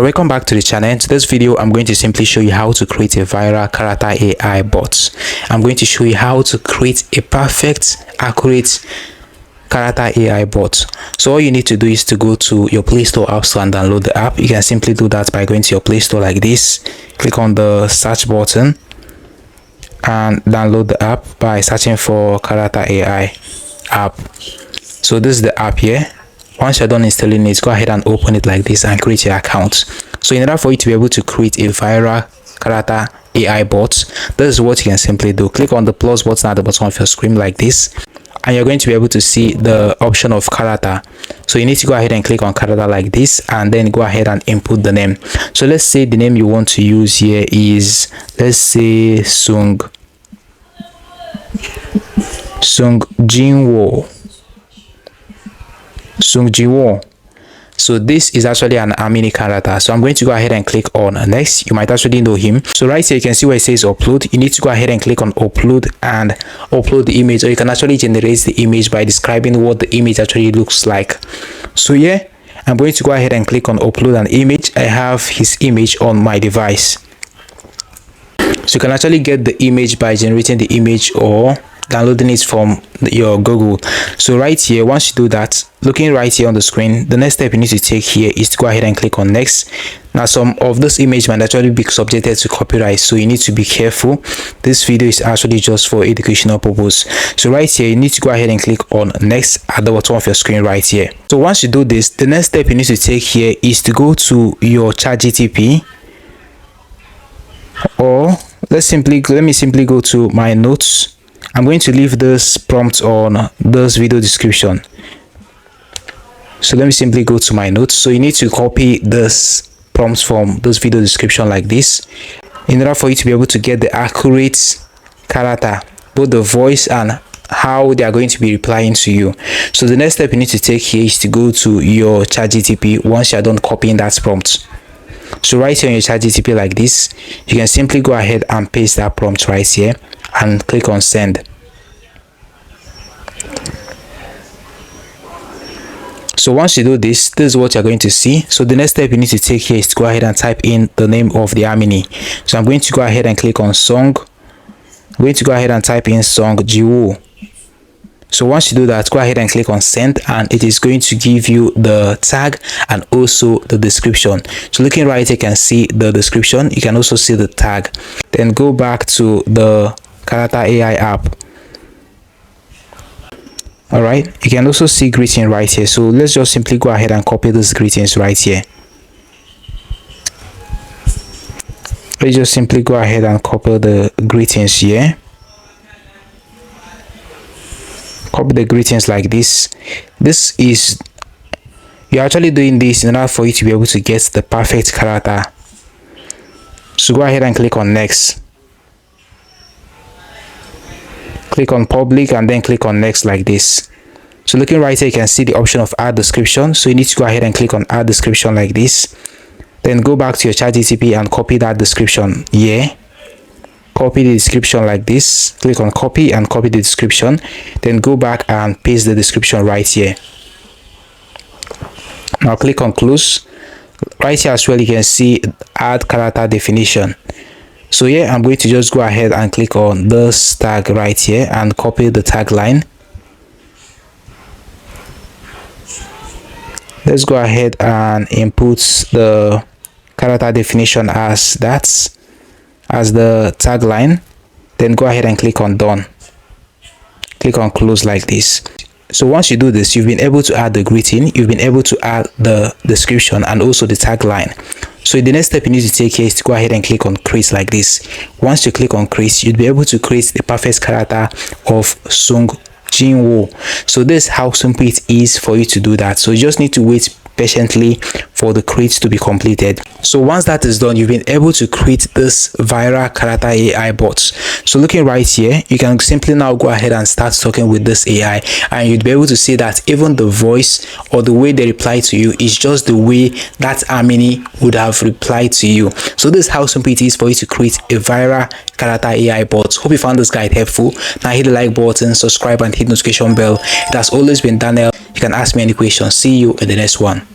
Okay, welcome back to the channel. In today's video, I'm going to simply show you how to create a viral character AI bot. I'm going to show you how to create a perfect, accurate character AI bot. So all you need to do is to go to your Play Store App Store and download the app. You can simply do that by going to your Play Store like this. Click on the search button and download the app by searching for character AI app. So this is the app here. Once you're done installing it, go ahead and open it like this and create your account. So in order for you to be able to create a viral character AI bot, this is what you can simply do. Click on the plus button at the bottom of your screen like this, and you're going to be able to see the option of character. So you need to go ahead and click on character like this, and then go ahead and input the name. So let's say the name you want to use here is, let's say, Sung Jinwo. So this is actually an Amini character. So I'm going to go ahead and click on next. You might actually know him. So right here you can see where it says upload. You need to go ahead and click on upload and upload the image, or you can actually generate the image by describing what the image actually looks like. So yeah, I'm going to go ahead and click on upload an image. I have his image on my device. So you can actually get the image by generating the image or downloading it from your Google. So right here, once you do that, looking right here on the screen, the next step you need to take here is to go ahead and click on next. Now some of this image might actually be subjected to copyright, so you need to be careful. This video is actually just for educational purpose. So right here, you need to go ahead and click on next at the bottom of your screen right here. So once you do this, the next step you need to take here is to go to your ChatGPT, or let me simply go to my notes. I'm going to leave this prompt on this video description. So let me simply go to my notes. So you need to copy this prompt from this video description like this, in order for you to be able to get the accurate character, both the voice and how they are going to be replying to you. So the next step you need to take here is to go to your ChatGPT once you're done copying that prompt. So right here on your ChatGPT like this, you can simply go ahead and paste that prompt right here and click on send. So once you do this, this is what you're going to see. So the next step you need to take here is to go ahead and type in the name of the Amini. So I'm going to go ahead and click on song. I'm going to go ahead and type in Sung Jinwo. So once you do that, go ahead and click on send, and it is going to give you the tag and also the description. So looking right here, you can see the description. You can also see the tag. Then go back to the character AI app. All right, you can also see greeting right here. So let's just simply go ahead and copy these greetings right here. Let's just simply go ahead and copy the greetings here. Copy the greetings like this. This is, you're actually doing this in order for you to be able to get the perfect character. So go ahead and click on next. Click on public and then click on next like this. So looking right here, you can see the option of add description. So you need to go ahead and click on add description like this. Then go back to your ChatGPT and copy that description here. Copy the description like this. Click on copy and copy the description. Then go back and paste the description right here. Now click on close. Right here as well, you can see add character definition. So yeah, I'm going to just go ahead and click on this tag right here and copy the tagline. Let's go ahead and input the character definition as that, as the tagline. Then go ahead and click on done. Click on close like this. So once you do this, you've been able to add the greeting, you've been able to add the description and also the tagline. So the next step you need to take here is to go ahead and click on create like this. Once you click on create, you'll be able to create the perfect character of Sung Jinwo. So this is how simple it is for you to do that. So you just need to wait patiently for the create to be completed. So once that is done, you've been able to create this viral character AI bot. So looking right here, you can simply now go ahead and start talking with this AI, and you'd be able to see that even the voice or the way they reply to you is just the way that Amini would have replied to you. So this is how simple it is for you to create a viral character AI bot. Hope you found this guide helpful. Now hit the like button, subscribe and hit the notification bell. It has always been Daniel. You can ask me any questions. See you in the next one.